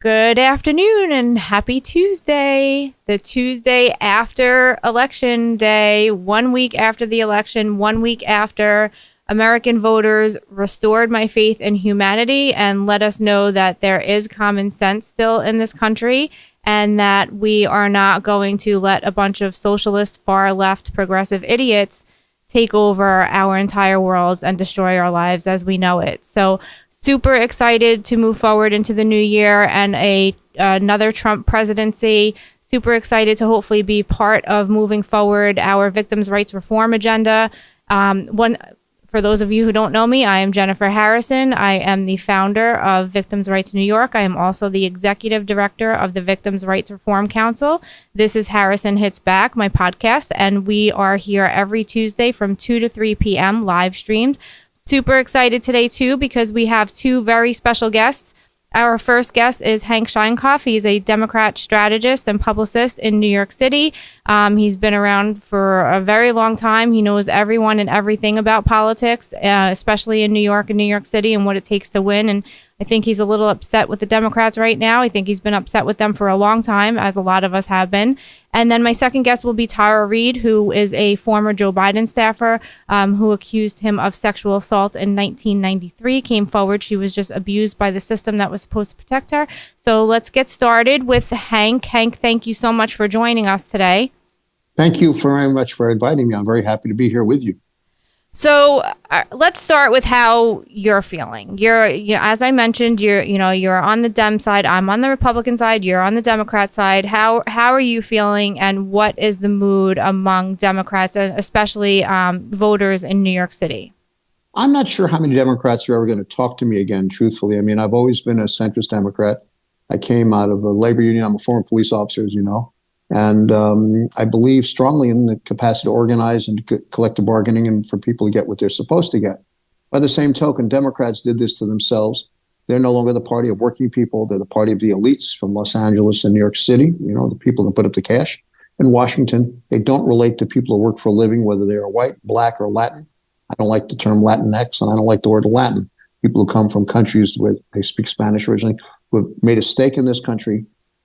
Good afternoon and happy Tuesday. The Tuesday after Election Day, 1 week after the election, 1 week after American voters restored my faith in humanity and let us know that there is common sense still in this country and that we are not going to let a bunch of socialist, far left, progressive idiots take over our entire worlds and destroy our lives as we know it. So super excited to move forward into the new year and another Trump presidency. Super excited to hopefully be part of moving forward our victims' rights reform agenda. For those of you who don't know me, I am Jennifer Harrison. I am the founder of Victims' Rights New York. I am also the executive director of the Victims' Rights Reform Council. This is Harrison Hits Back, my podcast, and we are here every Tuesday from 2 to 3 p.m. live streamed. Super excited today, too, because we have two very special guests. Our first guest is Hank Sheinkopf. He's a Democrat strategist and publicist in New York City. He's been around for a very long time. He knows everyone and everything about politics, especially in New York and New York City and what it takes to win. And I think he's a little upset with the Democrats right now. I think he's been upset with them for a long time, as a lot of us have been. And then my second guest will be Tara Reade, who is a former Joe Biden staffer who accused him of sexual assault in 1993, came forward. She was just abused by the system that was supposed to protect her. So let's get started with Hank. Hank, thank you so much for joining us today. Thank you very much for inviting me. I'm very happy to be here with you. So let's start with how you're feeling. As I mentioned, you're on the Dem side. I'm on the Republican side. You're on the Democrat side. How are you feeling, and what is the mood among Democrats, and especially voters in New York City? I'm not sure how many Democrats are ever going to talk to me again, truthfully. I mean, I've always been a centrist Democrat. I came out of a labor union. I'm a former police officer, as you know. And I believe strongly in the capacity to organize and collective bargaining and for people to get what they're supposed to get. By the same token, Democrats did this to themselves. They're no longer the party of working people. They're the party of the elites from Los Angeles and New York City, the people who put up the cash. In Washington, they don't relate to people who work for a living, whether they are white, black, or Latin. I don't like the term Latinx, and I don't like the word Latin. People who come from countries where they speak Spanish originally, who have made a stake in this country,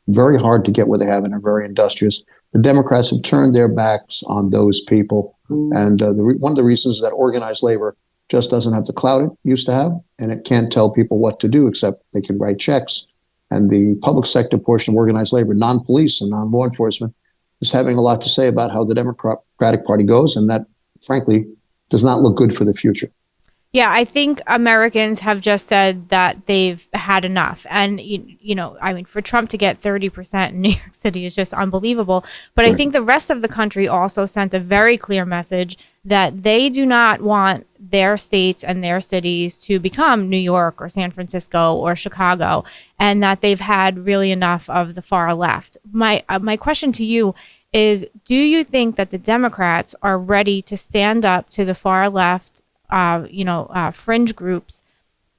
very hard to get what they have and are very industrious. The Democrats have turned their backs on those people. And one of the reasons is that organized labor just doesn't have the clout it used to have, and it can't tell people what to do except they can write checks. And the public sector portion of organized labor, non-police and non-law enforcement, is having a lot to say about how the Democratic Party goes, and that, frankly, does not look good for the future. Yeah, I think Americans have just said that they've had enough. And, for Trump to get 30% in New York City is just unbelievable. But right. I think the rest of the country also sent a very clear message that they do not want their states and their cities to become New York or San Francisco or Chicago, and that they've had really enough of the far left. My question to you is, do you think that the Democrats are ready to stand up to the far left fringe groups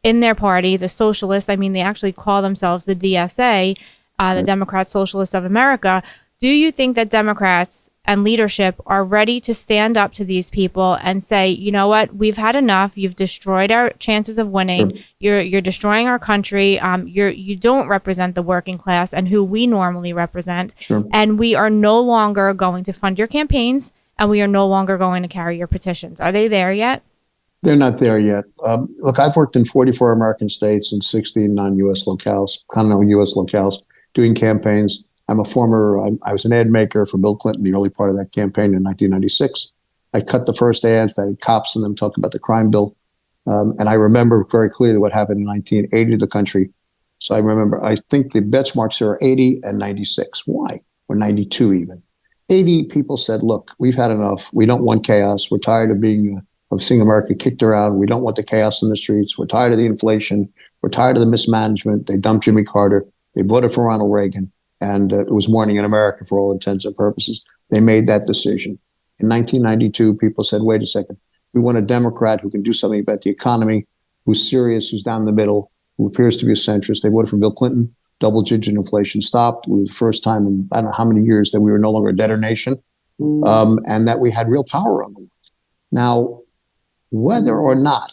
in their party, the socialists? I mean, they actually call themselves the DSA, the Democrat Socialists of America. Do you think that Democrats and leadership are ready to stand up to these people and say, you know what, we've had enough. You've destroyed our chances of winning. Sure. You're destroying our country. You don't represent the working class and who we normally represent. Sure. And we are no longer going to fund your campaigns, and we are no longer going to carry your petitions. Are they there yet? They're not there yet. Look, I've worked in 44 American states and 16 non-U.S. locales, continental U.S. locales, doing campaigns. I was an ad maker for Bill Clinton, the early part of that campaign in 1996. I cut the first ads that had cops in them talking about the crime bill. And I remember very clearly what happened in 1980 to the country. So I think the benchmarks are 80 and 96. Why? Or 92 even. 80 people said, look, we've had enough. We don't want chaos. We're tired of seeing America kicked around. We don't want the chaos in the streets. We're tired of the inflation. We're tired of the mismanagement. They dumped Jimmy Carter. They voted for Ronald Reagan. And it was morning in America for all intents and purposes. They made that decision. In 1992, people said, wait a second. We want a Democrat who can do something about the economy, who's serious, who's down the middle, who appears to be a centrist. They voted for Bill Clinton. Double-digit inflation stopped. It was the first time in I don't know how many years that we were no longer a debtor nation, and that we had real power on the world. Now, whether or not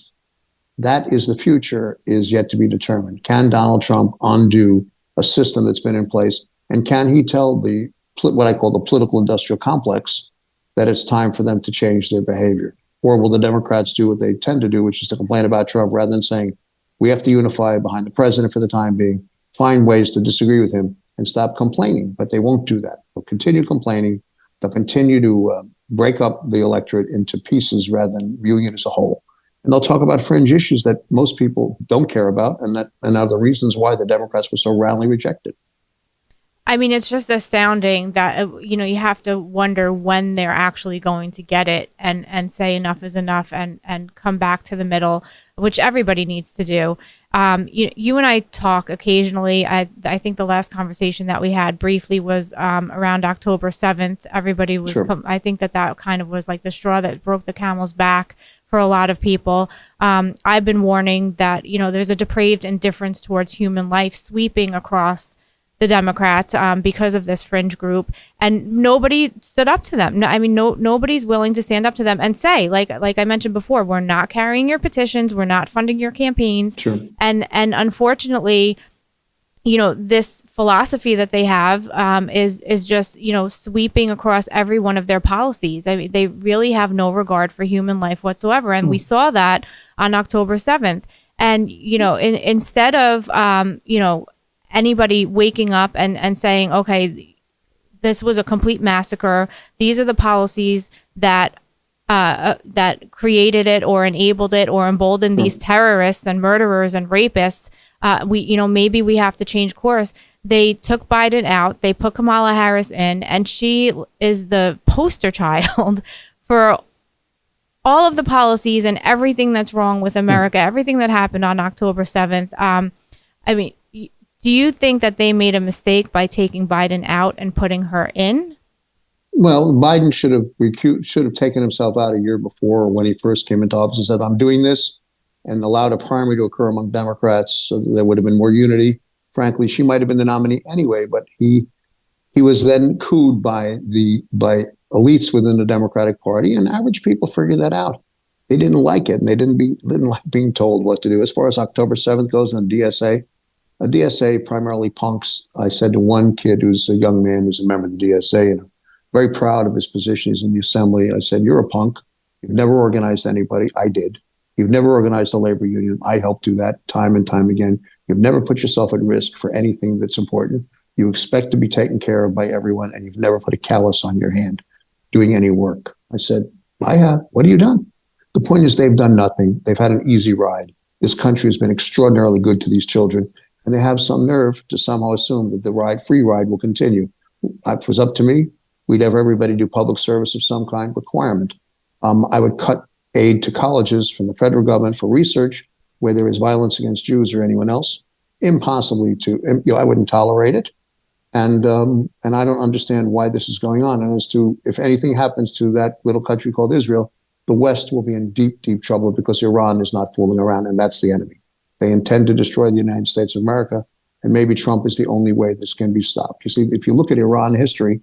that is the future is yet to be determined. Can Donald Trump undo a system that's been in place? And can he tell what I call the political industrial complex that it's time for them to change their behavior? Or will the Democrats do what they tend to do, which is to complain about Trump rather than saying, we have to unify behind the president for the time being, find ways to disagree with him and stop complaining? But they won't do that. They'll continue complaining. They'll continue to break up the electorate into pieces rather than viewing it as a whole. And they'll talk about fringe issues that most people don't care about, and are the reasons why the Democrats were so roundly rejected. I mean, it's just astounding that, you have to wonder when they're actually going to get it and say enough is enough and come back to the middle, which everybody needs to do. You and I talk occasionally. I think the last conversation that we had briefly was around October 7th. Everybody was, Sure. I think that kind of was like the straw that broke the camel's back for a lot of people. I've been warning that, there's a depraved indifference towards human life sweeping across the Democrats because of this fringe group, and nobody stood up to them. Nobody's willing to stand up to them and say, like I mentioned before, we're not carrying your petitions, we're not funding your campaigns. Sure. And unfortunately, this philosophy that they have is just, sweeping across every one of their policies. I mean, they really have no regard for human life whatsoever. And we saw that on October 7th. And, instead of, anybody waking up and saying, okay, this was a complete massacre. These are the policies that created it or enabled it or emboldened these terrorists and murderers and rapists. Maybe we have to change course. They took Biden out. They put Kamala Harris in, and she is the poster child for all of the policies and everything that's wrong with America, everything that happened on October 7th. Do you think that they made a mistake by taking Biden out and putting her in? Well, Biden should have taken himself out a year before when he first came into office and said, I'm doing this, and allowed a primary to occur among Democrats so that there would have been more unity. Frankly, she might have been the nominee anyway, but he was then cooed by elites within the Democratic Party, and average people figured that out. They didn't like it, and they didn't like being told what to do. As far as October 7th goes and DSA, a DSA primarily punks. I said to one kid who's a young man who's a member of the DSA and very proud of his position, he's in the assembly. I said, you're a punk. You've never organized anybody. I did. You've never organized a labor union. I helped do that time and time again. You've never put yourself at risk for anything that's important. You expect to be taken care of by everyone, and you've never put a callus on your hand doing any work. I said, I have. What have you done? The point is they've done nothing. They've had an easy ride. This country has been extraordinarily good to these children, and they have some nerve to somehow assume that the free ride will continue. If it was up to me, we'd have everybody do public service of some kind requirement. I would cut aid to colleges from the federal government for research where there is violence against Jews or anyone else. Impossibly I wouldn't tolerate it. And I don't understand why this is going on. And as to if anything happens to that little country called Israel, the West will be in deep, deep trouble because Iran is not fooling around, and that's the enemy. They intend to destroy the United States of America, and maybe Trump is the only way this can be stopped. You see, if you look at Iran history,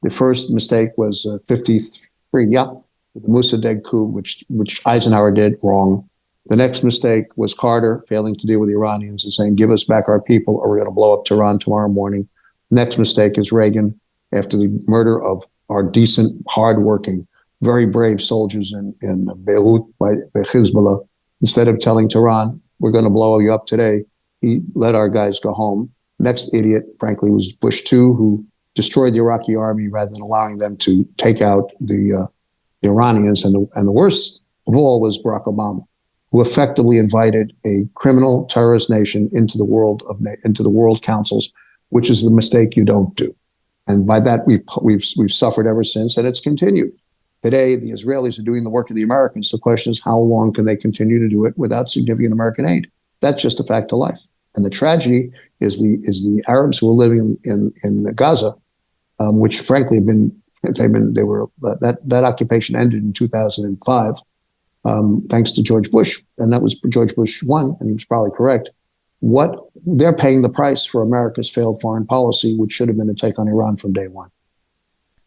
the first mistake was 53, the Mossadegh coup, which Eisenhower did wrong. The next mistake was Carter failing to deal with the Iranians and saying, give us back our people or we're going to blow up Tehran tomorrow morning. Next mistake is Reagan after the murder of our decent, hardworking, very brave soldiers in Beirut by Hezbollah. Instead of telling Tehran, we're going to blow you up today, he let our guys go home. Next idiot, frankly, was Bush II, who destroyed the Iraqi army rather than allowing them to take out the Iranians. And the worst of all was Barack Obama, who effectively invited a criminal terrorist nation into the world councils, which is the mistake you don't do. And by that, we've suffered ever since, and it's continued. Today, the Israelis are doing the work of the Americans. The question is, how long can they continue to do it without significant American aid? That's just a fact of life. And the tragedy is the Arabs who are living in Gaza, which frankly that occupation ended in 2005, thanks to George Bush, and that was George Bush 1, and he was probably correct. What they're paying the price for America's failed foreign policy, which should have been a take on Iran from day one.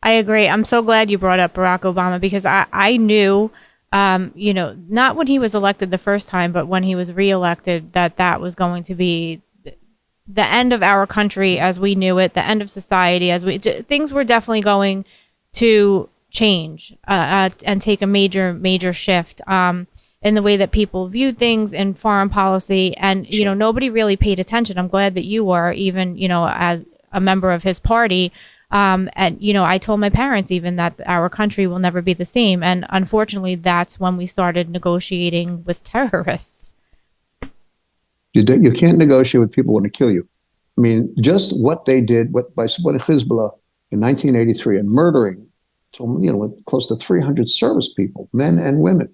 I agree. I'm so glad you brought up Barack Obama because I knew, not when he was elected the first time, but when he was reelected, that was going to be the end of our country as we knew it, the end of society things were definitely going to change and take a major shift in the way that people viewed things in foreign policy. And, nobody really paid attention. I'm glad that you were, even, as a member of his party. And, I told my parents even that our country will never be the same. And unfortunately, that's when we started negotiating with terrorists. You can't negotiate with people who want to kill you. I mean, just what they did by supporting Hezbollah in 1983 and murdering, close to 300 service people, men and women,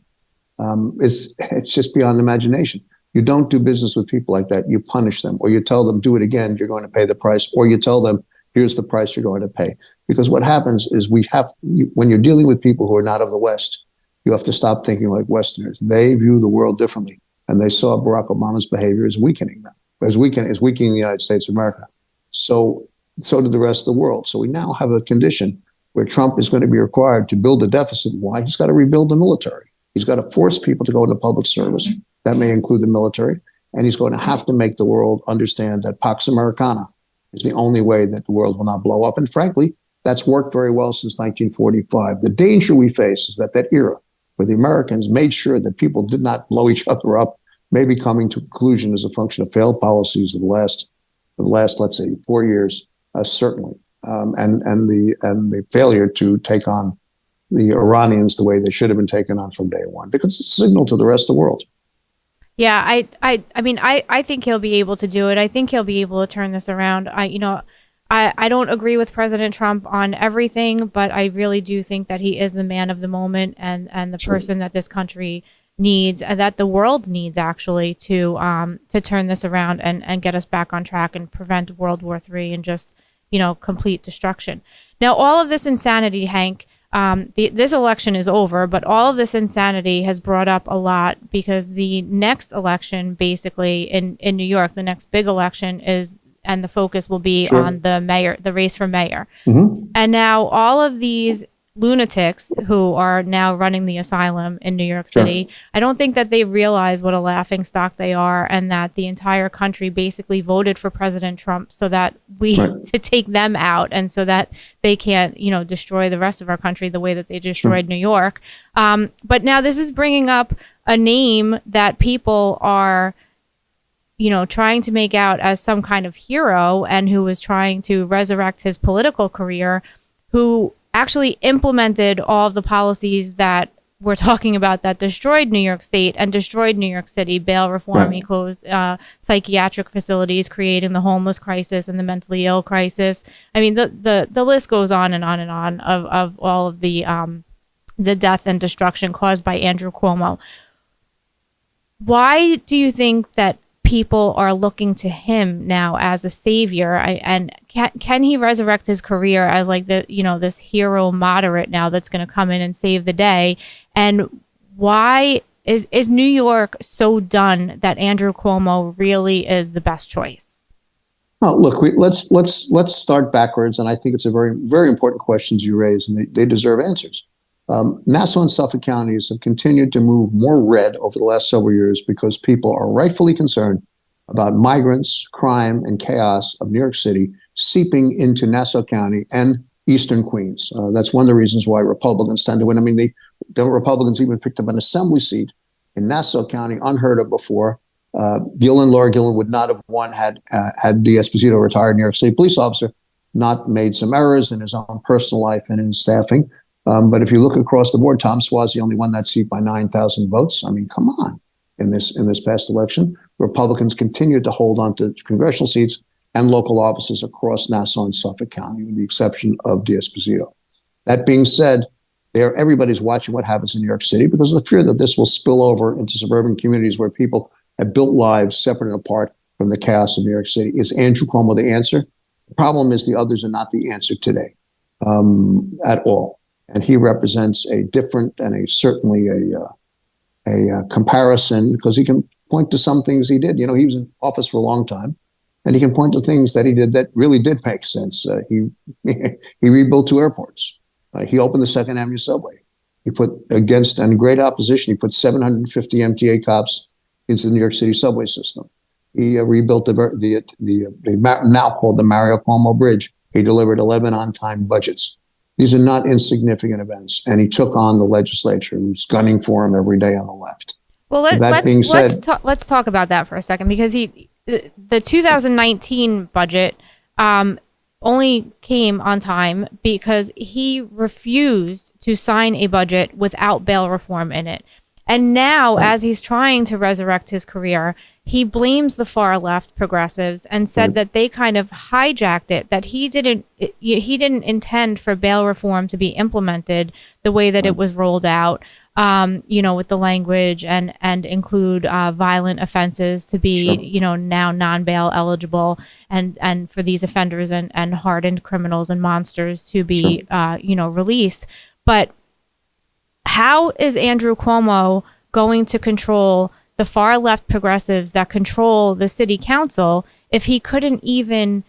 it's just beyond imagination. You don't do business with people like that. You punish them, or you tell them, do it again, you're going to pay the price, or you tell them, here's the price you're going to pay. Because what happens is when you're dealing with people who are not of the West, you have to stop thinking like Westerners. They view the world differently. And they saw Barack Obama's behavior as weakening them, as weakening the United States of America. So did the rest of the world. So we now have a condition where Trump is going to be required to build a deficit. Why? He's got to rebuild the military. He's got to force people to go into public service. That may include the military. And he's going to have to make the world understand that Pax Americana is the only way that the world will not blow up. And frankly, that's worked very well since 1945. The danger we face is that era where the Americans made sure that people did not blow each other up, may be coming to a conclusion as a function of failed policies of the last, let's say, 4 years, certainly, and the failure to take on the Iranians the way they should have been taken on from day one, because it's a signal to the rest of the world. Yeah, I think he'll be able to do it. I think he'll be able to turn this around. I don't agree with President Trump on everything, but I really do think that he is the man of the moment and the person that this country needs, that the world needs actually to turn this around and get us back on track and prevent World War III and just, complete destruction. Now, all of this insanity, Hank, this election is over, but all of this insanity has brought up a lot because the next election, basically in New York, the next big election and the focus will be on the race for mayor. Mm-hmm. And now all of these lunatics who are now running the asylum in New York City, I don't think that they realize what a laughing stock they are, and that the entire country basically voted for President Trump so that to take them out and so that they can't, destroy the rest of our country the way that they destroyed New York. But now this is bringing up a name that people are trying to make out as some kind of hero, and who was trying to resurrect his political career, who actually implemented all of the policies that we're talking about that destroyed New York State and destroyed New York City. Bail reform, he closed psychiatric facilities, creating the homeless crisis and the mentally ill crisis. I mean, the list goes on and on and on of all of the death and destruction caused by Andrew Cuomo. Why do you think that people are looking to him now as a savior, and can he resurrect his career as like this hero moderate now that's going to come in and save the day? And why is New York so done that Andrew Cuomo really is the best choice? Well, look, let's start backwards, and I think it's a very, very important questions you raise, and they deserve answers. Nassau and Suffolk counties have continued to move more red over the last several years because people are rightfully concerned about migrants, crime, and chaos of New York City seeping into Nassau County and Eastern Queens. That's one of the reasons why Republicans tend to win. I mean, the Republicans even picked up an assembly seat in Nassau County, unheard of before. Laura Gillen would not have won had D. Esposito, retired New York City police officer, not made some errors in his own personal life and in his staffing. But if you look across the board, Tom Suozzi only won that seat by 9,000 votes. I mean, come on. In this past election, Republicans continued to hold on to congressional seats and local offices across Nassau and Suffolk County, with the exception of D. Esposito. That being said, everybody's watching what happens in New York City because of the fear that this will spill over into suburban communities where people have built lives separate and apart from the chaos of New York City. Is Andrew Cuomo the answer? The problem is the others are not the answer today at all. And he represents a different and certainly a comparison, because he can point to some things he did. He was in office for a long time, and he can point to things that he did that really did make sense. He rebuilt 2 airports. He opened the Second Avenue subway. He put, against and great opposition, he put 750 MTA cops into the New York City subway system. He rebuilt now called the Mario Cuomo Bridge. He delivered 11 on-time budgets. These are not insignificant events, and he took on the legislature, who's gunning for him every day on the left. Well, let's talk about that for a second, because the 2019 budget only came on time because he refused to sign a budget without bail reform in it. And now, as he's trying to resurrect his career, he blames the far left progressives and said that they kind of hijacked it, that he didn't intend for bail reform to be implemented the way that it was rolled out, with the language and include violent offenses to be, now non-bail eligible, and for these offenders and hardened criminals and monsters to be, released. But how is Andrew Cuomo going to control the far left progressives that control the city council if he couldn't even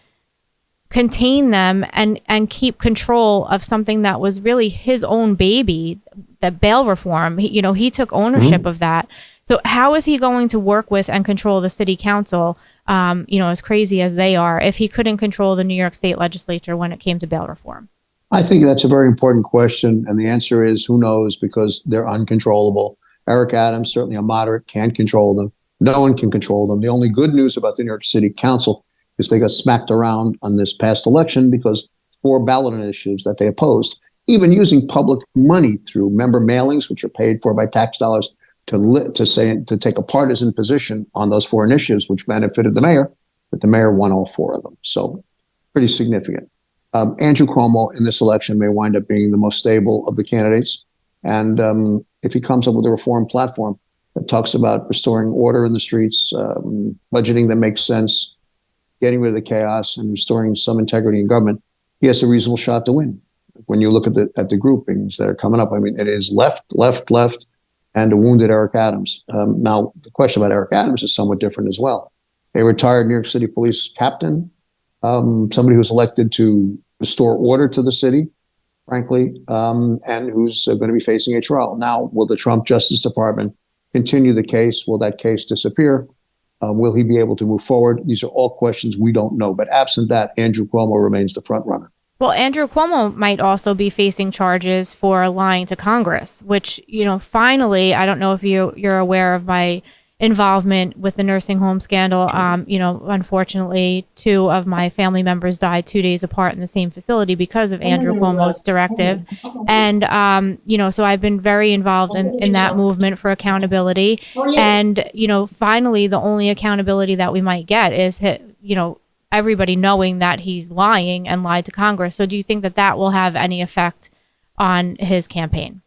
contain them and keep control of something that was really his own baby, that bail reform? He took ownership of that. So how is he going to work with and control the city council, as crazy as they are, if he couldn't control the New York State legislature when it came to bail reform? I think that's a very important question, and the answer is who knows, because they're uncontrollable. Eric Adams, certainly a moderate, can't control them. No one can control them. The only good news about the New York City Council is they got smacked around on this past election because 4 ballot initiatives that they opposed, even using public money through member mailings, which are paid for by tax dollars, to take a partisan position on those 4 initiatives, which benefited the mayor, but the mayor won all 4 of them. So pretty significant. Andrew Cuomo in this election may wind up being the most stable of the candidates. And if he comes up with a reform platform that talks about restoring order in the streets, budgeting that makes sense, getting rid of the chaos, and restoring some integrity in government, he has a reasonable shot to win. When you look at the groupings that are coming up, I mean, it is left, and a wounded Eric Adams. Now, the question about Eric Adams is somewhat different as well. A retired New York City police captain, somebody who's elected to restore order to the city, frankly, and who's going to be facing a trial. Now, will the Trump Justice Department continue the case? Will that case disappear? Will he be able to move forward? These are all questions we don't know. But absent that, Andrew Cuomo remains the front runner. Well, Andrew Cuomo might also be facing charges for lying to Congress, which, finally, I don't know if you're aware of my involvement with the nursing home scandal. Unfortunately, 2 of my family members died 2 days apart in the same facility because of Andrew Cuomo's directive. And, so I've been very involved in that movement for accountability. And, finally, the only accountability that we might get is, everybody knowing that he's lying and lied to Congress. So do you think that will have any effect on his campaign?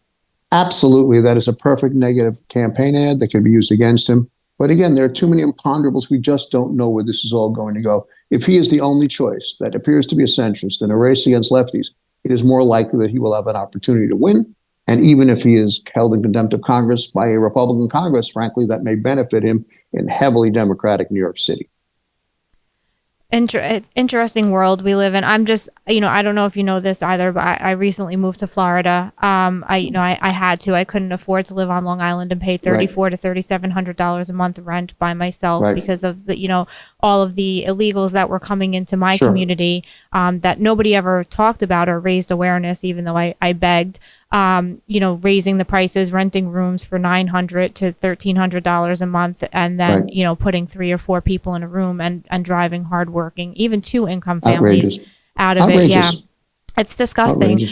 Absolutely. That is a perfect negative campaign ad that could be used against him. But again, there are too many imponderables. We just don't know where this is all going to go. If he is the only choice that appears to be a centrist in a race against lefties, it is more likely that he will have an opportunity to win. And even if he is held in contempt of Congress by a Republican Congress, frankly, that may benefit him in heavily Democratic New York City. Interesting world we live in. I'm just, I don't know if you know this either, but I recently moved to Florida. I had to. I couldn't afford to live on Long Island and pay $3,400 to $3,700 a month rent by myself because of the, all of the illegals that were coming into my community that nobody ever talked about or raised awareness, even though I begged. Raising the prices, renting rooms for $900 to $1,300 a month, and then, putting 3 or 4 people in a room and driving hardworking, even 2-income families out of it. Yeah. It's disgusting.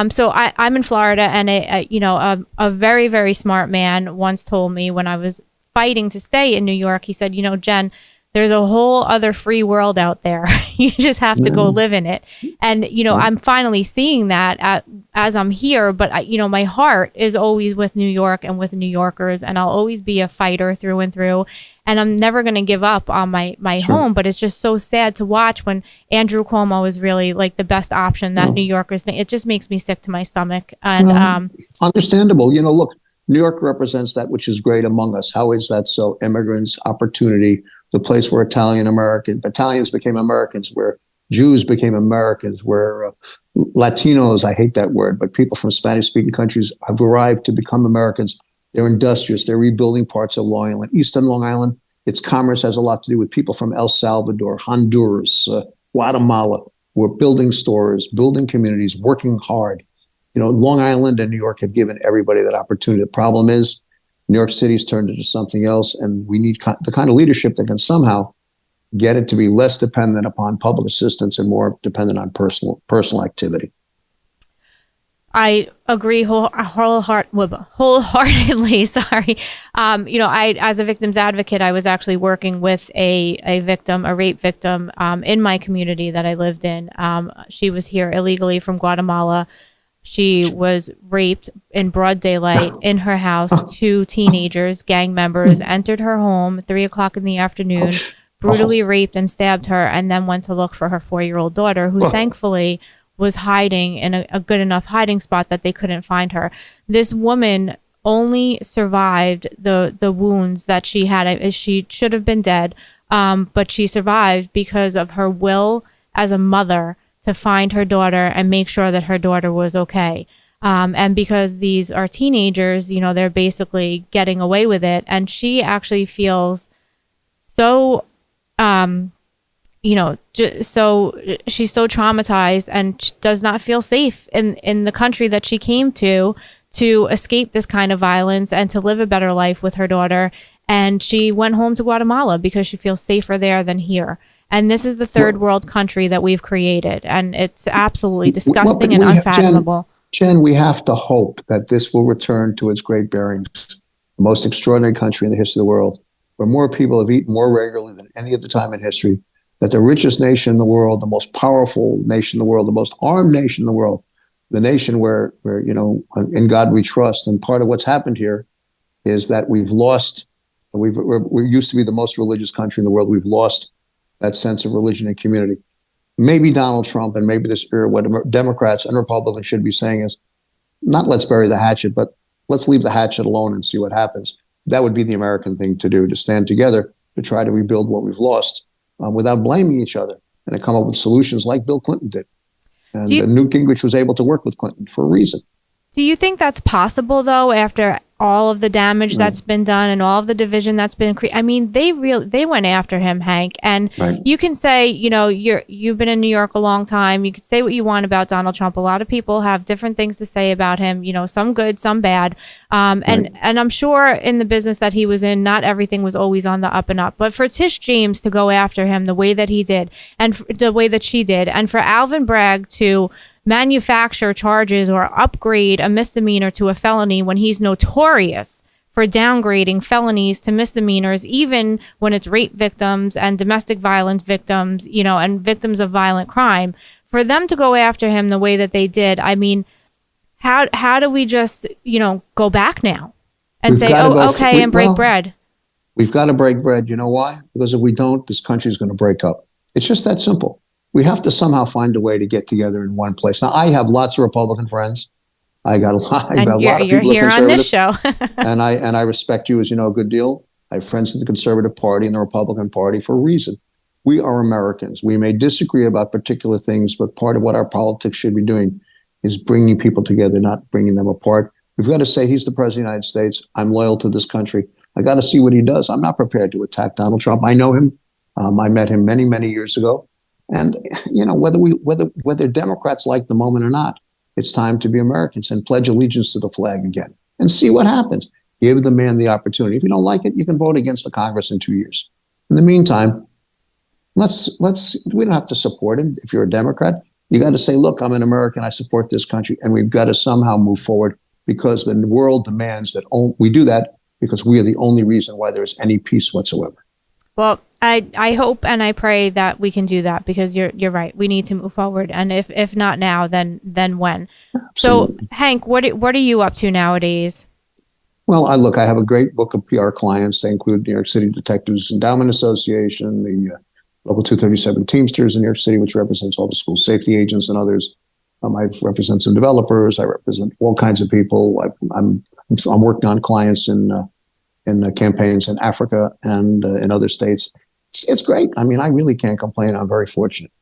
So I'm in Florida, and a very, very smart man once told me when I was fighting to stay in New York, he said, Jen, there's a whole other free world out there. You just have to go live in it. And, I'm finally seeing that as I'm here. But, my heart is always with New York and with New Yorkers. And I'll always be a fighter through and through. And I'm never going to give up on my home. But it's just so sad to watch when Andrew Cuomo is really like the best option that New Yorkers think. It just makes me sick to my stomach. And understandable. Look, New York represents that which is great among us. How is that so? Immigrants, opportunity, the place where Italians became Americans, where Jews became Americans, where Latinos, I hate that word, but people from Spanish-speaking countries have arrived to become Americans. They're industrious. They're rebuilding parts of Long Island. Eastern Long Island Its commerce has a lot to do with people from El Salvador, Honduras, Guatemala, who are building stores, building communities, working hard. Long Island and New York have given everybody that opportunity. The problem is New York City's turned into something else, and we need the kind of leadership that can somehow get it to be less dependent upon public assistance and more dependent on personal activity. I agree wholeheartedly. Sorry. I, as a victim's advocate, I was actually working with a rape victim, in my community that I lived in. She was here illegally from Guatemala. She was raped in broad daylight in her house. 2 teenagers, gang members, entered her home at 3:00 in the afternoon, brutally raped and stabbed her, and then went to look for her 4-year-old daughter, who thankfully was hiding in a good enough hiding spot that they couldn't find her. This woman only survived the wounds that she had. She should have been dead, but she survived because of her will as a mother to find her daughter and make sure that her daughter was okay. And because these are teenagers, they're basically getting away with it. And she actually feels so, so she's so traumatized and does not feel safe in the country that she came to escape this kind of violence and to live a better life with her daughter. And she went home to Guatemala because she feels safer there than here. And this is the third world country that we've created. And it's absolutely disgusting and unfathomable. Jen, we have to hope that this will return to its great bearings. The most extraordinary country in the history of the world, where more people have eaten more regularly than any other time in history, that the richest nation in the world, the most powerful nation in the world, the most armed nation in the world, the nation where in God we trust. And part of what's happened here is that we used to be the most religious country in the world. We've lost that sense of religion and community. Maybe Donald Trump and maybe this era, what Democrats and Republicans should be saying is not let's bury the hatchet, but let's leave the hatchet alone and see what happens. That would be the American thing to do, to stand together to try to rebuild what we've lost without blaming each other, and to come up with solutions like Bill Clinton did. And Newt Gingrich was able to work with Clinton for a reason. Do you think that's possible, though, after all of the damage that's been done and all of the division that's been created? I mean, they went after him, Hank. And you can say, you've been in New York a long time. You could say what you want about Donald Trump. A lot of people have different things to say about him, some good, some bad. And I'm sure in the business that he was in, not everything was always on the up and up. But for Tish James to go after him the way that he did and the way that she did, and for Alvin Bragg to manufacture charges or upgrade a misdemeanor to a felony when he's notorious for downgrading felonies to misdemeanors, even when it's rape victims and domestic violence victims, and victims of violent crime. For them to go after him the way that they did, I mean, how do we just, go back now and say, and break bread? We've got to break bread. You know why? Because if we don't, this country is going to break up. It's just that simple. We have to somehow find a way to get together in one place. Now, I have lots of Republican friends. I got a lot of people. You're here on this show, and I respect you as a good deal. I have friends in the Conservative Party and the Republican Party for a reason. We are Americans. We may disagree about particular things, but part of what our politics should be doing is bringing people together, not bringing them apart. We've got to say he's the president of the United States. I'm loyal to this country. I got to see what he does. I'm not prepared to attack Donald Trump. I know him. I met him many, many years ago. And, whether Democrats like the moment or not, it's time to be Americans and pledge allegiance to the flag again and see what happens. Give the man the opportunity. If you don't like it, you can vote against the Congress in 2 years. In the meantime, we don't have to support him. If you're a Democrat, you got to say, look, I'm an American. I support this country. And we've got to somehow move forward because the world demands that we do that because we are the only reason why there's any peace whatsoever. Well, I hope and I pray that we can do that because you're right. We need to move forward, and if not now, then when? Absolutely. So, Hank, what are you up to nowadays? Well, I have a great book of PR clients. They include New York City Detectives Endowment Association, the Local 237 Teamsters in New York City, which represents all the school safety agents and others. I represent some developers. I represent all kinds of people. I'm working on clients in campaigns in Africa and in other states. It's great. I mean, I really can't complain. I'm very fortunate.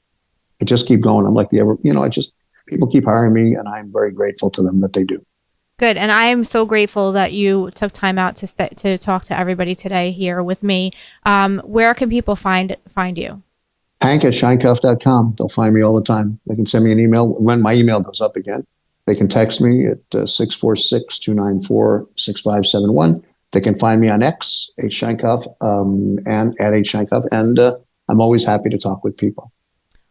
I just keep going. I'm like people keep hiring me, and I'm very grateful to them that they do. Good. And I am so grateful that you took time out to talk to everybody today here with me. Where can people find you? Hank@Sheinkopf.com. They'll find me all the time. They can send me an email when my email goes up again. They can text me at 646-294-6571. They can find me on X, Sheinkopf, and at Sheinkopf. And I'm always happy to talk with people.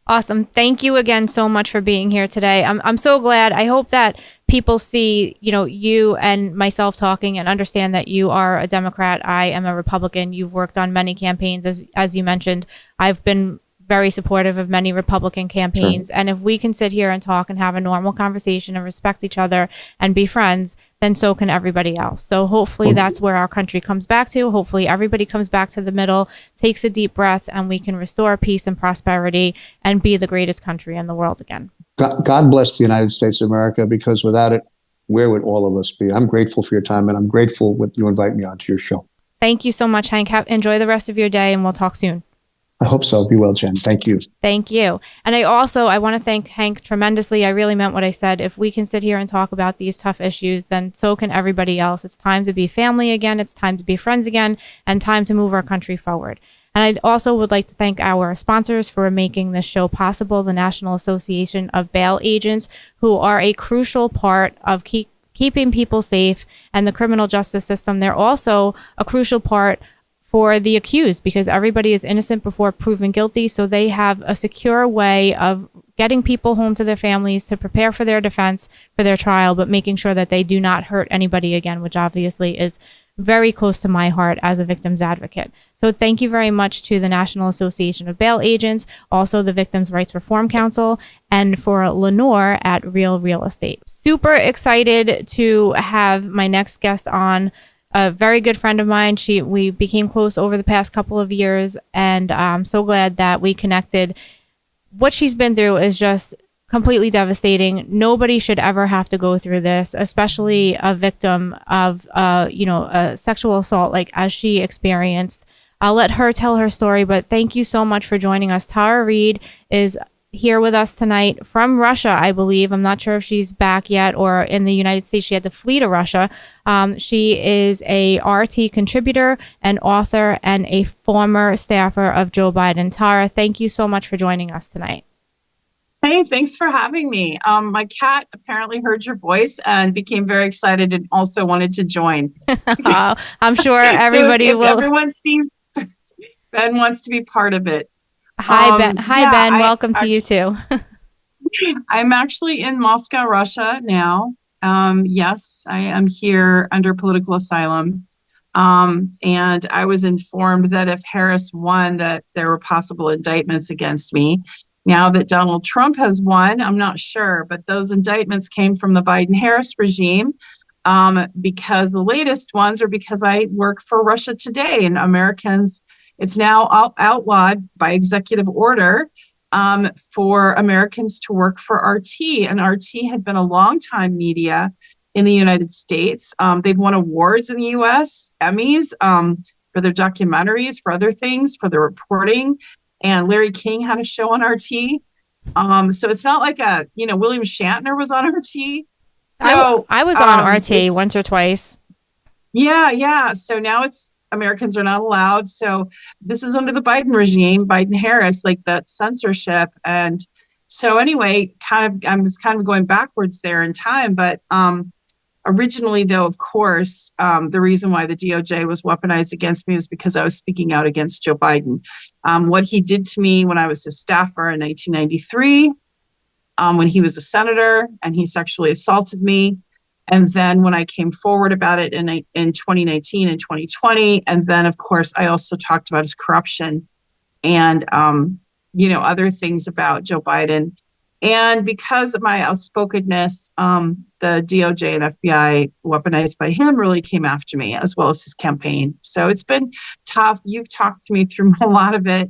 Awesome. Thank you again so much for being here today. I'm so glad. I hope that people see, you and myself talking and understand that you are a Democrat. I am a Republican. You've worked on many campaigns, as you mentioned. I've been very supportive of many Republican campaigns. Sure. And if we can sit here and talk and have a normal conversation and respect each other and be friends, then so can everybody else. So hopefully that's where our country comes back to. Hopefully everybody comes back to the middle, takes a deep breath, and we can restore peace and prosperity and be the greatest country in the world again. God bless the United States of America, because without it, where would all of us be? I'm grateful for your time, and I'm grateful that you invite me onto your show. Thank you so much, Hank. Enjoy the rest of your day, and we'll talk soon. I hope so. Be well, Jen. Thank you. Thank you. And I want to thank Hank tremendously. I really meant what I said. If we can sit here and talk about these tough issues, then so can everybody else. It's time to be family again. It's time to be friends again, and time to move our country forward. And I also would like to thank our sponsors for making this show possible, the National Association of Bail Agents, who are a crucial part of keeping people safe and the criminal justice system. They're also a crucial part for the accused, because everybody is innocent before proven guilty. So they have a secure way of getting people home to their families to prepare for their defense, for their trial, but making sure that they do not hurt anybody again, which obviously is very close to my heart as a victim's advocate. So thank you very much to the National Association of Bail Agents, also the Victims' Rights Reform Council, and for Lenore at Real Estate. Super excited to have my next guest on. A very good friend of mine. We became close over the past couple of years, and I'm so glad that we connected. What she's been through is just completely devastating. Nobody should ever have to go through this, especially a victim of, a sexual assault like as she experienced. I'll let her tell her story, but thank you so much for joining us. Tara Reade is here with us tonight from Russia, I believe. I'm not sure if she's back yet or in the United States. She had to flee to Russia. She is a RT contributor, an author, and a former staffer of Joe Biden. Tara, thank you so much for joining us tonight. Hey, thanks for having me. My cat apparently heard your voice and became very excited and also wanted to join. I'm sure everybody so if will. Everyone sees Ben wants to be part of it. Hi, Ben. Ben. Welcome to you too. I'm actually in Moscow, Russia now. Yes, I am here under political asylum. And I was informed that if Harris won, that there were possible indictments against me. Now that Donald Trump has won, I'm not sure, but those indictments came from the Biden-Harris regime, because the latest ones are because I work for Russia Today, and Americans. It's now outlawed by executive order for Americans to work for RT. And RT had been a longtime media in the United States. They've won awards in the U.S., Emmys, for their documentaries, for other things, for their reporting. And Larry King had a show on RT. So it's not like William Shatner was on RT. So I was on RT once or twice. Yeah. So now Americans are not allowed. So this is under the Biden regime, Biden-Harris, like that censorship. And so anyway, I was kind of going backwards there in time. But originally, though, of course, the reason why the DOJ was weaponized against me is because I was speaking out against Joe Biden. What he did to me when I was his staffer in 1993, when he was a senator, and he sexually assaulted me. And then when I came forward about it in 2019 and 2020, and then, of course, I also talked about his corruption and, other things about Joe Biden. And because of my outspokenness, the DOJ and FBI, weaponized by him, really came after me, as well as his campaign. So it's been tough. You've talked to me through a lot of it.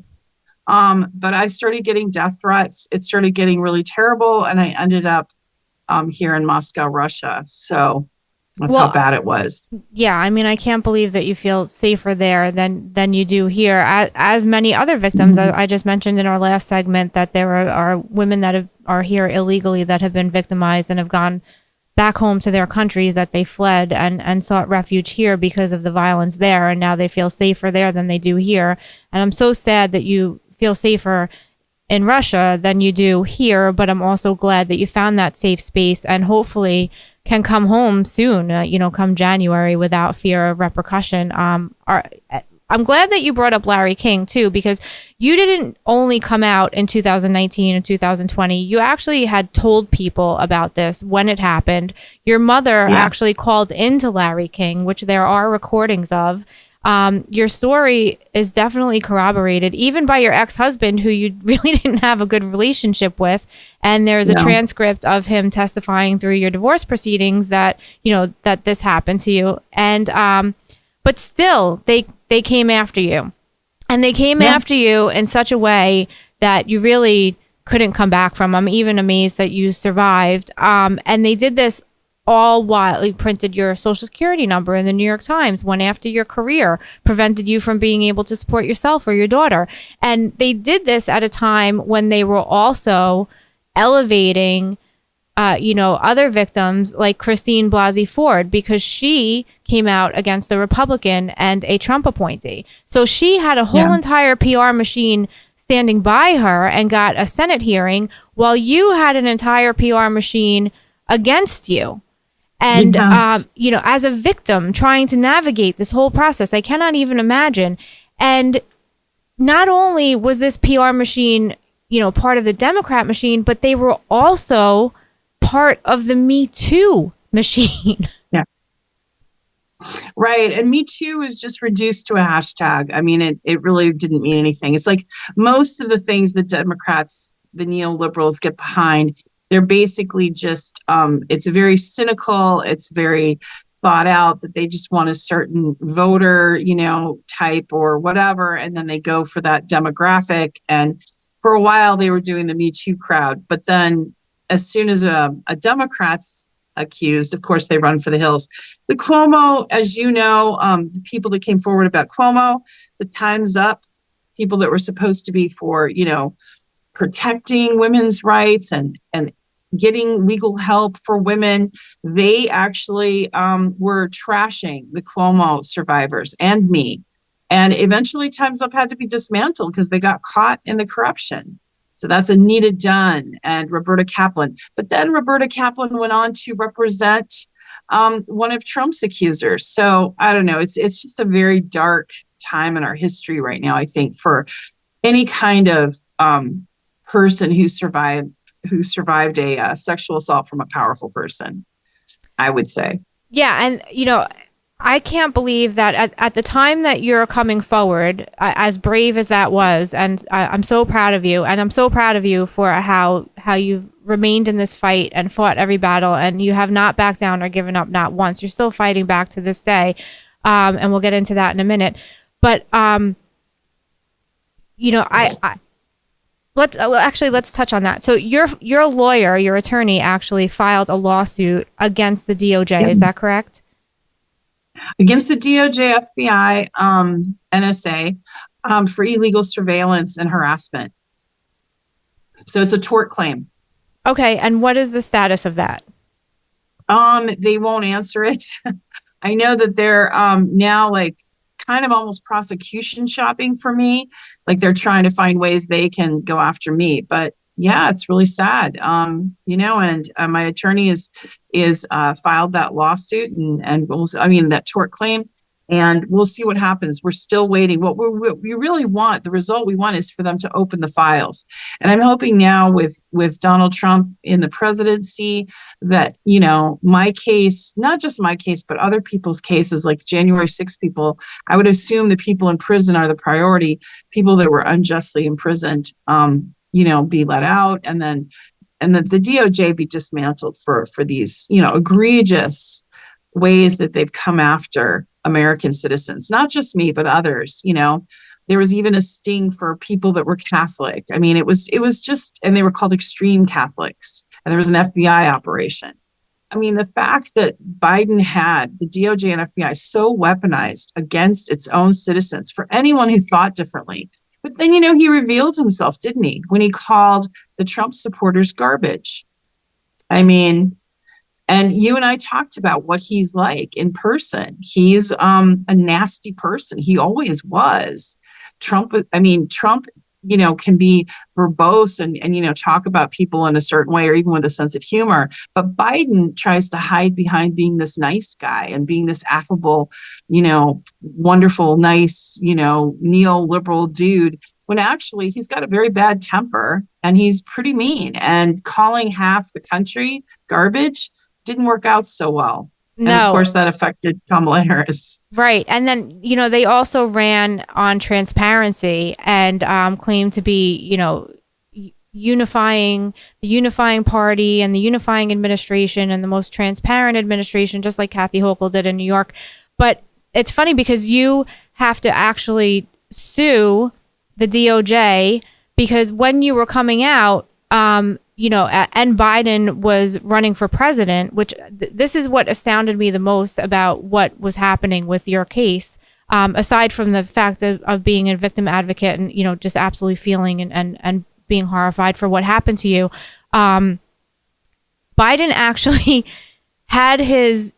But I started getting death threats. It started getting really terrible, and I ended up here in Moscow, Russia. So that's how bad it was. Yeah, I mean, I can't believe that you feel safer there than you do here. As many other victims, I just mentioned in our last segment that there are women that are here illegally that have been victimized and have gone back home to their countries that they fled and sought refuge here because of the violence there. And now they feel safer there than they do here. And I'm so sad that you feel safer in Russia than you do here. But I'm also glad that you found that safe space and hopefully can come home soon, come January without fear of repercussion. I'm glad that you brought up Larry King, too, because you didn't only come out in 2019 and 2020. You actually had told people about this when it happened. Your mother actually called into Larry King, which there are recordings of. Your story is definitely corroborated, even by your ex-husband, who you really didn't have a good relationship with. And there's a transcript of him testifying through your divorce proceedings that, that this happened to you. And but still, they came after you. And they came after you in such a way that you really couldn't come back from. I'm even amazed that you survived. And they did this all while they printed your social security number in the New York Times, went after your career, prevented you from being able to support yourself or your daughter. And they did this at a time when they were also elevating other victims like Christine Blasey Ford, because she came out against the Republican and a Trump appointee. So she had a whole entire PR machine standing by her and got a Senate hearing while you had an entire PR machine against you. And, as a victim trying to navigate this whole process, I cannot even imagine. And not only was this PR machine, part of the Democrat machine, but they were also part of the Me Too machine. Yeah. Right. And Me Too was just reduced to a hashtag. I mean, it really didn't mean anything. It's like most of the things that Democrats, the neoliberals, get behind, they're basically just, it's very cynical. It's very thought out that they just want a certain voter, type or whatever. And then they go for that demographic. And for a while they were doing the Me Too crowd. But then as soon as a Democrat's accused, of course, they run for the hills. The Cuomo, as you know, the people that came forward about Cuomo, the Time's Up, people that were supposed to be for, protecting women's rights and getting legal help for women, they actually were trashing the Cuomo survivors and me. And eventually Time's Up had to be dismantled because they got caught in the corruption. So that's Anita Dunn and Roberta Kaplan. But then Roberta Kaplan went on to represent one of Trump's accusers. So I don't know. It's just a very dark time in our history right now, I think, for any kind of person who survived a sexual assault from a powerful person, I would say. Yeah. And, I can't believe that at the time that you're coming forward, as brave as that was, and I'm so proud of you, and I'm so proud of you for how you've remained in this fight and fought every battle, and you have not backed down or given up, not once. You're still fighting back to this day, and we'll get into that in a minute. But let's touch on that. So your lawyer, your attorney, actually filed a lawsuit against the DOJ. Yeah. Is that correct? Against the DOJ, FBI, NSA, for illegal surveillance and harassment. So it's a tort claim. Okay, and what is the status of that? They won't answer it. I know that they're now kind of almost prosecution shopping for me. Like they're trying to find ways they can go after me. But yeah, it's really sad. And my attorney is filed that lawsuit and that tort claim, and we'll see what happens. We're still waiting. What we really want, the result we want, is for them to open the files. And I'm hoping now with Donald Trump in the presidency that, my case, not just my case, but other people's cases, like January 6th people, I would assume the people in prison are the priority, people that were unjustly imprisoned, be let out, and that the DOJ be dismantled for these, egregious ways that they've come after American citizens, not just me, but others. There was even a sting for people that were Catholic. I mean, it was just, and they were called extreme Catholics, and there was an FBI operation. I mean, the fact that Biden had the DOJ and FBI so weaponized against its own citizens for anyone who thought differently. But then, he revealed himself, didn't he, when he called the Trump supporters garbage? I mean, And you and I talked about what he's like in person. He's a nasty person. He always was. Trump, can be verbose and talk about people in a certain way or even with a sense of humor. But Biden tries to hide behind being this nice guy and being this affable, wonderful, nice, neoliberal dude, when actually he's got a very bad temper and he's pretty mean, and calling half the country garbage didn't work out so well. No. And of course that affected Kamala Harris. Right. And then, they also ran on transparency and claimed to be, unifying the unifying party and the unifying administration and the most transparent administration, just like Kathy Hochul did in New York. But it's funny because you have to actually sue the DOJ, because when you were coming out, and Biden was running for president, which this is what astounded me the most about what was happening with your case, aside from the fact of being a victim advocate and, just absolutely feeling and being horrified for what happened to you. Biden actually had his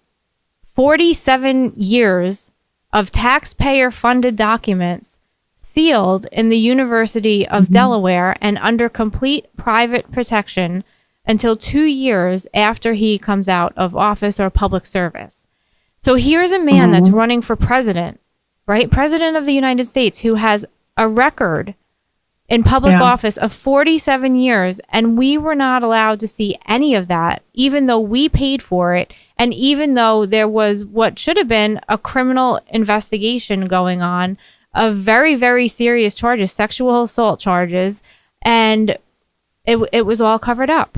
47 years of taxpayer-funded documents sealed in the University of Delaware and under complete private protection until 2 years after he comes out of office or public service. So here's a man that's running for president, right? President of the United States, who has a record in public office of 47 years, and we were not allowed to see any of that, even though we paid for it, and even though there was what should have been a criminal investigation going on of very, very serious charges, sexual assault charges, and it was all covered up.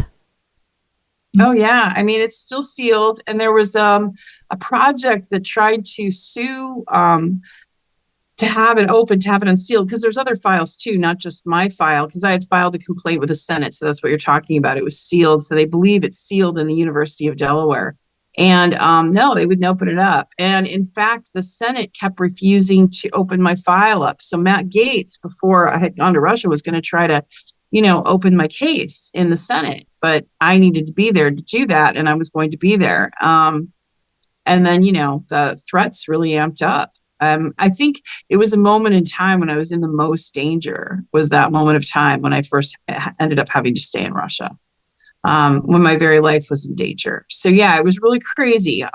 Oh, yeah. I mean, it's still sealed. And there was a project that tried to sue to have it open, to have it unsealed, because there's other files too, not just my file, because I had filed a complaint with the Senate. So that's what you're talking about. It was sealed. So they believe it's sealed in the University of Delaware. And no, they wouldn't open it up. And in fact, the Senate kept refusing to open my file up. So Matt Gaetz, before I had gone to Russia, was going to try to, open my case in the Senate. But I needed to be there to do that. And I was going to be there. And then, the threats really amped up. I think it was a moment in time when I was in the most danger, was that moment of time when I first ended up having to stay in Russia. When my very life was in danger. So yeah, it was really crazy.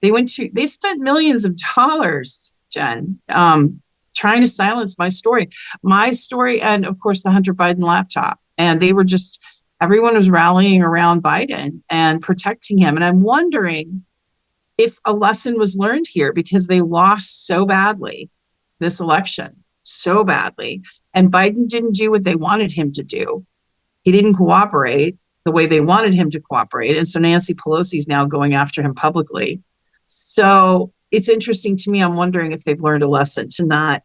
They spent millions of dollars, Jen, trying to silence my story, and of course the Hunter Biden laptop. And everyone was rallying around Biden and protecting him. And I'm wondering if a lesson was learned here, because they lost so badly this election, so badly. And Biden didn't do what they wanted him to do. He didn't cooperate the way they wanted him to cooperate. And so Nancy Pelosi is now going after him publicly. So it's interesting to me. I'm wondering if they've learned a lesson to not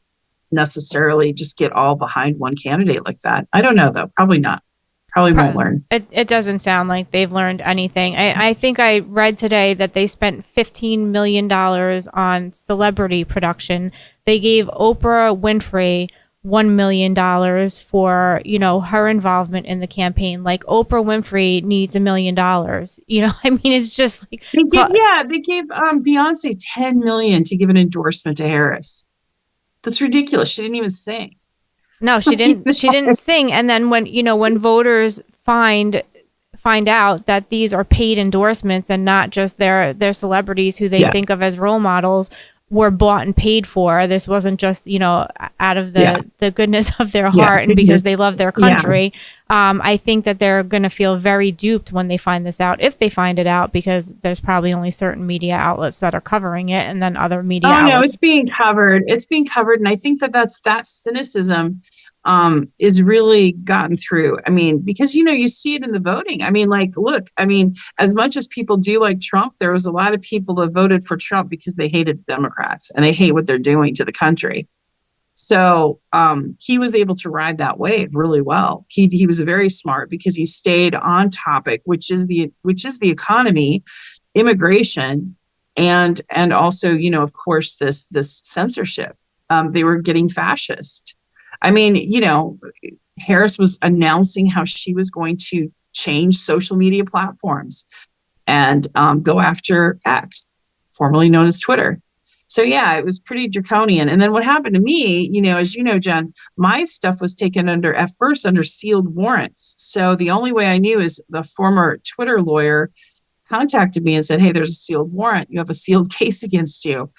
necessarily just get all behind one candidate like that. I don't know, though. Probably not. Probably won't learn. It doesn't sound like they've learned anything. I think I read today that they spent $15 million on celebrity production. They gave Oprah Winfrey $1 million for, her involvement in the campaign. Like, Oprah Winfrey needs $1 million. It's just like, they gave Beyonce $10 million to give an endorsement to Harris. That's ridiculous. She didn't even sing. No, she didn't. She didn't sing. And then when voters find out that these are paid endorsements and not just their celebrities who they think of as role models were bought and paid for. This wasn't just, out of the goodness of their heart and because they love their country. I think that they're going to feel very duped when they find this out, if they find it out, because there's probably only certain media outlets that are covering it, and then other media outlets. No, it's being covered. It's being covered. And I think that cynicism is really gotten through. I mean, because, you see it in the voting. I mean, look, as much as people do like Trump, there was a lot of people that voted for Trump because they hated the Democrats and they hate what they're doing to the country. So he was able to ride that wave really well. He was very smart because he stayed on topic, which is the economy, immigration, and also, of course, this censorship. They were getting fascist. I mean, Harris was announcing how she was going to change social media platforms. and go after X, formerly known as Twitter. So yeah, it was pretty draconian. And then what happened to me, as you know, Jen, my stuff was taken at first under sealed warrants. So the only way I knew is the former Twitter lawyer contacted me and said, hey, there's a sealed warrant. You have a sealed case against you.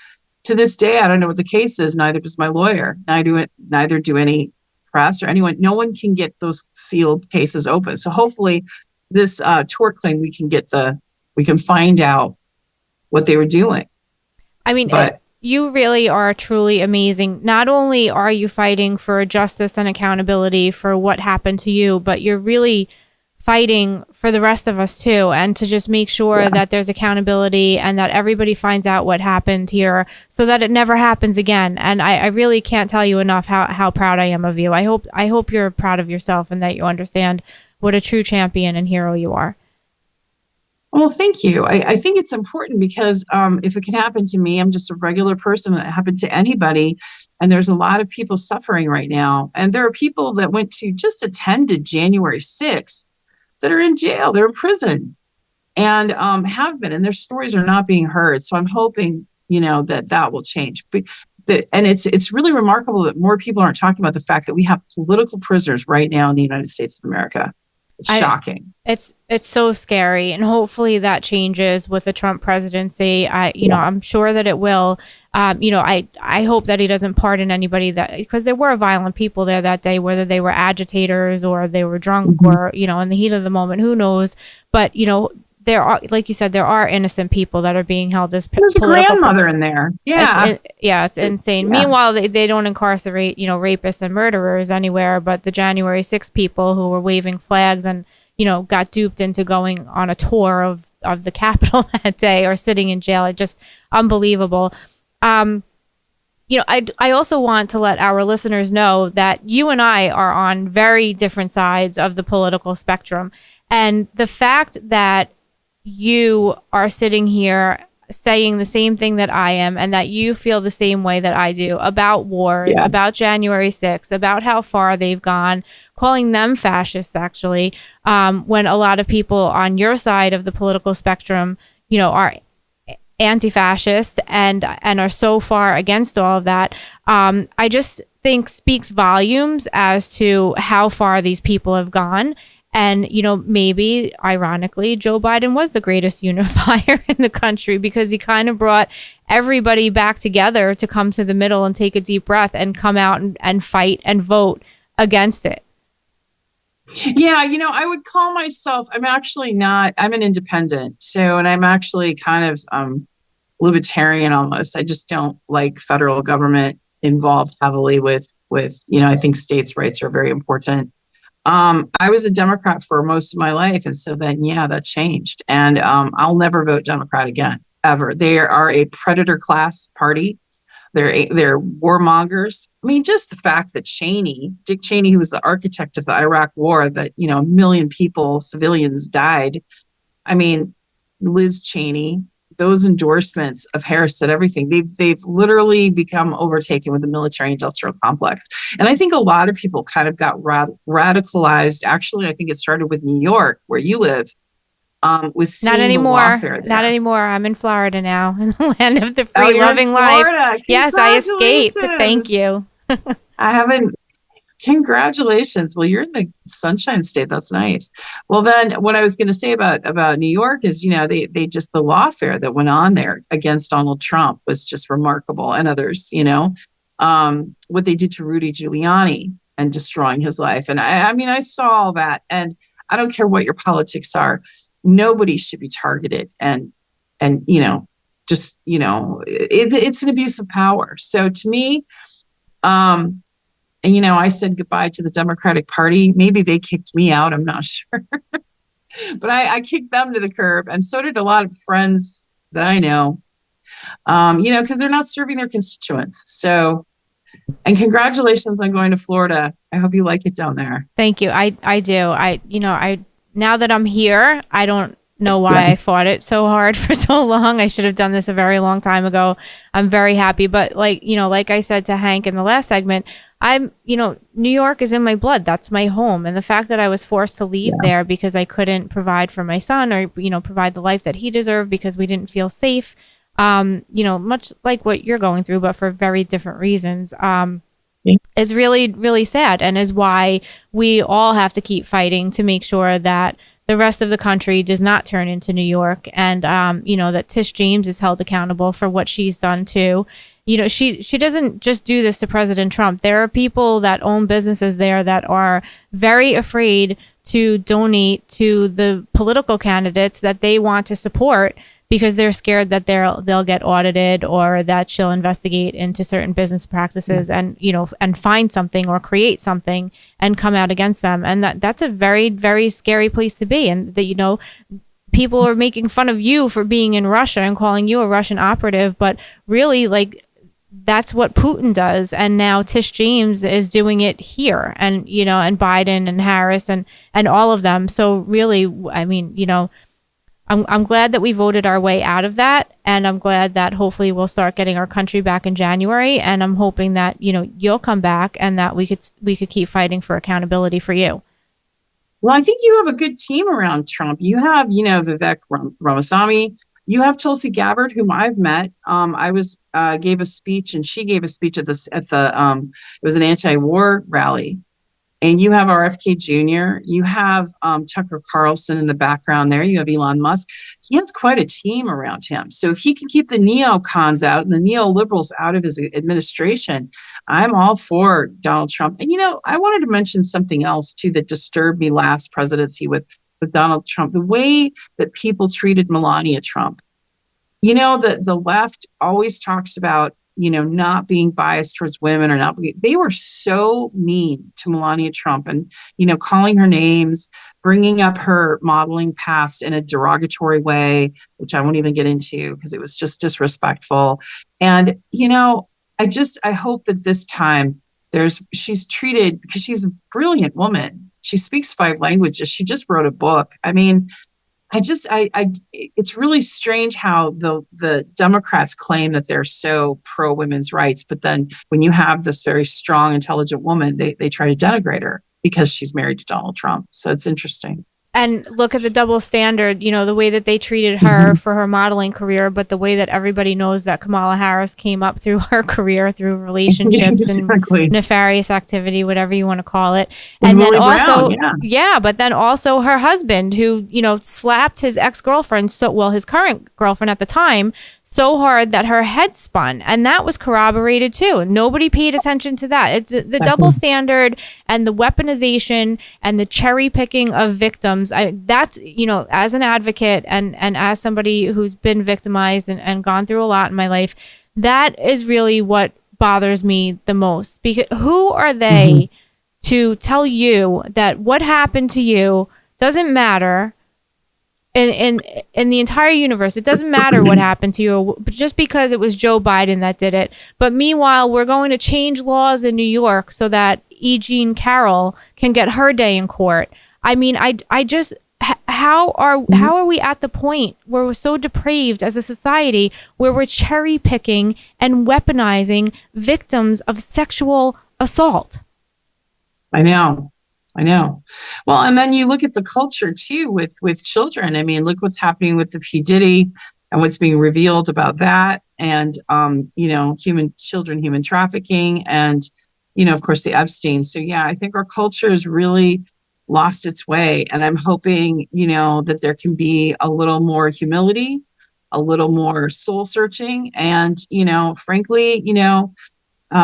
To this day, I don't know what the case is. Neither does my lawyer. Neither do any press or anyone. No one can get those sealed cases open. So hopefully this tort claim, we can find out what they were doing. I mean, but you really are truly amazing. Not only are you fighting for justice and accountability for what happened to you, but you're really fighting for the rest of us too, and to just make sure that there's accountability and that everybody finds out what happened here so that it never happens again. And I really can't tell you enough how proud I am of you. I hope you're proud of yourself and that you understand what a true champion and hero you are. Well, thank you. I think it's important because if it can happen to me, I'm just a regular person, and it happened to anybody. And there's a lot of people suffering right now. And there are people that attended January 6th that are in jail, they're in prison, and have been, and their stories are not being heard. So I'm hoping, that will change. And it's really remarkable that more people aren't talking about the fact that we have political prisoners right now in the United States of America. It's shocking. It's so scary, and hopefully that changes with the Trump presidency. I'm sure that it will. I hope that he doesn't pardon anybody because there were violent people there that day, whether they were agitators or they were drunk or, in the heat of the moment, who knows? But, there are, like you said, there are innocent people that are being held as There's a grandmother in there. Yeah. It's insane. Yeah. Meanwhile, they don't incarcerate, rapists and murderers anywhere, but the January 6th people who were waving flags and, got duped into going on a tour of the Capitol that day or sitting in jail. It's just unbelievable. I also want to let our listeners know that you and I are on very different sides of the political spectrum. And the fact that you are sitting here saying the same thing that I am, and that you feel the same way that I do about wars, about January 6th, about how far they've gone, calling them fascists, actually, when a lot of people on your side of the political spectrum, are anti-fascist and are so far against all of that, I just think speaks volumes as to how far these people have gone. And, maybe, ironically, Joe Biden was the greatest unifier in the country because he kind of brought everybody back together to come to the middle and take a deep breath and come out and fight and vote against it. Yeah, I would call myself, I'm an independent. So, and I'm actually kind of libertarian almost. I just don't like federal government involved heavily with, I think states' rights are very important. I was a Democrat for most of my life. And so then, that changed. And I'll never vote Democrat again, ever. They are a predator class party. They're warmongers. I mean, just the fact that Dick Cheney, who was the architect of the Iraq war, that, 1 million people, civilians died. I mean, Liz Cheney, those endorsements of Harris said everything. They've literally become overtaken with the military-industrial complex. And I think a lot of people kind of got radicalized. Actually, I think it started with New York, where you live, with seeing Not anymore. The lawfare there. Not anymore. I'm in Florida now, in the land of the free, loving life. Yes, I escaped. Thank you. I haven't. Congratulations. Well, you're in the Sunshine State. That's nice. Well, then what I was going to say about New York is, they just, the lawfare that went on there against Donald Trump was just remarkable, and others, what they did to Rudy Giuliani and destroying his life. And I saw all that, and I don't care what your politics are. Nobody should be targeted. And it's an abuse of power. So to me, and, I said goodbye to the Democratic Party. Maybe they kicked me out. I'm not sure. But I kicked them to the curb. And so did a lot of friends that I know, because they're not serving their constituents. So, and congratulations on going to Florida. I hope you like it down there. Thank you. I do. Now that I'm here, I don't know why I fought it so hard for so long. I should have done this a very long time ago. I'm very happy. But like I said to Hank in the last segment, New York is in my blood. That's my home. And the fact that I was forced to leave there because I couldn't provide for my son or, provide the life that he deserved because we didn't feel safe, much like what you're going through, but for very different reasons, is really, really sad, and is why we all have to keep fighting to make sure that the rest of the country does not turn into New York, and that Tish James is held accountable for what she's done too. She doesn't just do this to President Trump. There are people that own businesses there that are very afraid to donate to the political candidates that they want to support because they're scared that they'll get audited or that she'll investigate into certain business practices and find something or create something and come out against them. And that's a very, very scary place to be. And that, people are making fun of you for being in Russia and calling you a Russian operative, but really, like, that's what Putin does. And now Tish James is doing it here, and and Biden and Harris and all of them. So really, I mean, I'm glad that we voted our way out of that, and I'm glad that hopefully we'll start getting our country back in January. And I'm hoping that you'll come back and that we could keep fighting for accountability for you. Well, I think you have a good team around Trump. You have, Vivek Ramaswamy. You have Tulsi Gabbard, whom I've met. I gave a speech, and she gave a speech at the it was an anti-war rally. And you have RFK Jr. You have Tucker Carlson in the background there. You have Elon Musk. He has quite a team around him. So if he can keep the neocons out and the neoliberals out of his administration, I'm all for Donald Trump. And, I wanted to mention something else, too, that disturbed me last presidency with Donald Trump, the way that people treated Melania Trump. The left always talks about not being biased towards women or they were so mean to Melania Trump and, calling her names, bringing up her modeling past in a derogatory way, which I won't even get into because it was just disrespectful. And, I hope that this time she's treated, because she's a brilliant woman. She speaks 5 languages. She just wrote a book. I mean, it's really strange how the Democrats claim that they're so pro women's rights, but then when you have this very strong, intelligent woman, they try to denigrate her because she's married to Donald Trump. So it's interesting. And look at the double standard, the way that they treated her for her modeling career, but the way that everybody knows that Kamala Harris came up through her career, through relationships and nefarious activity, whatever you want to call it. And then also, but then also her husband, who, slapped his ex-girlfriend, his current girlfriend at the time, so hard that her head spun, and that was corroborated too. Nobody paid attention to that. It's the double standard and the weaponization and the cherry picking of victims. That's, as an advocate and as somebody who's been victimized and gone through a lot in my life, that is really what bothers me the most. Because who are they to tell you that what happened to you doesn't matter? In the entire universe, it doesn't matter what happened to you, just because it was Joe Biden that did it. But meanwhile, we're going to change laws in New York so that E. Jean Carroll can get her day in court. I mean, how are we at the point where we're so depraved as a society where we're cherry picking and weaponizing victims of sexual assault? I know. Well, and then you look at the culture too with children. I mean, look what's happening with the P. Diddy and what's being revealed about that, and human trafficking, and of course the Epstein. So yeah, I think our culture has really lost its way, and I'm hoping that there can be a little more humility, a little more soul searching, and frankly,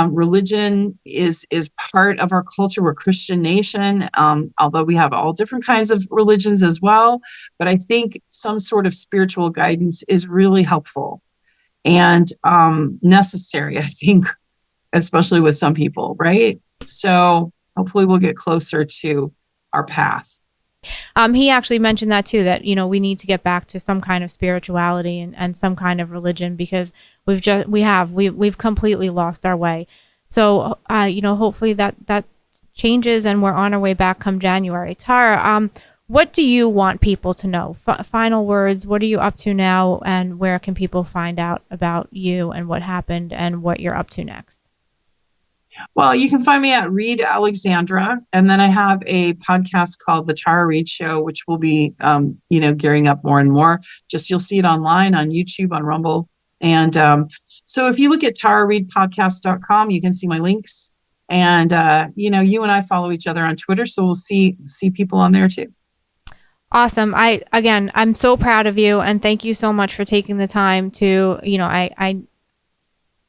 religion is part of our culture. We're a Christian nation, although we have all different kinds of religions as well. But I think some sort of spiritual guidance is really helpful and necessary, I think, especially with some people, right? So hopefully we'll get closer to our path. He actually mentioned that too, that, we need to get back to some kind of spirituality and some kind of religion, because we've completely lost our way. So, hopefully that changes and we're on our way back come January. Tara, what do you want people to know? Final words, what are you up to now, and where can people find out about you and what happened and what you're up to next? Well, you can find me at Reade Alexandra, and then I have a podcast called The Tara Reade Show, which will be, gearing up more and more. Just you'll see it online on YouTube, on Rumble, and so if you look at tarareadepodcast.com, you can see my links, and you and I follow each other on Twitter, so we'll see people on there too. Awesome. I'm so proud of you, and thank you so much for taking the time to,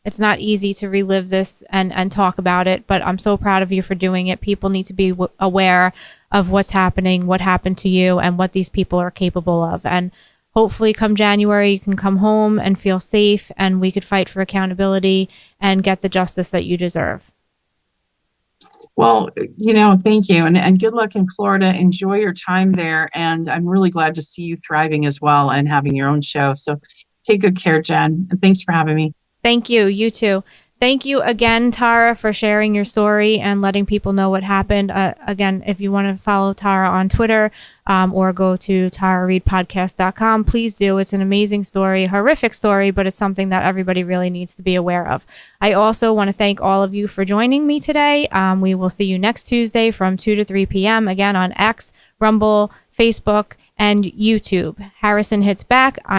it's not easy to relive this and talk about it, but I'm so proud of you for doing it. People need to be aware of what's happening, what happened to you, and what these people are capable of. And hopefully come January, you can come home and feel safe, and we could fight for accountability and get the justice that you deserve. Well, thank you. And good luck in Florida. Enjoy your time there. And I'm really glad to see you thriving as well and having your own show. So take good care, Jen. And thanks for having me. Thank you. You too. Thank you again, Tara, for sharing your story and letting people know what happened. Again, if you want to follow Tara on Twitter or go to tarareadepodcast.com, please do. It's an amazing story, horrific story, but it's something that everybody really needs to be aware of. I also want to thank all of you for joining me today. We will see you next Tuesday from 2 to 3 p.m. again on X, Rumble, Facebook, and YouTube. Harrison Hits Back.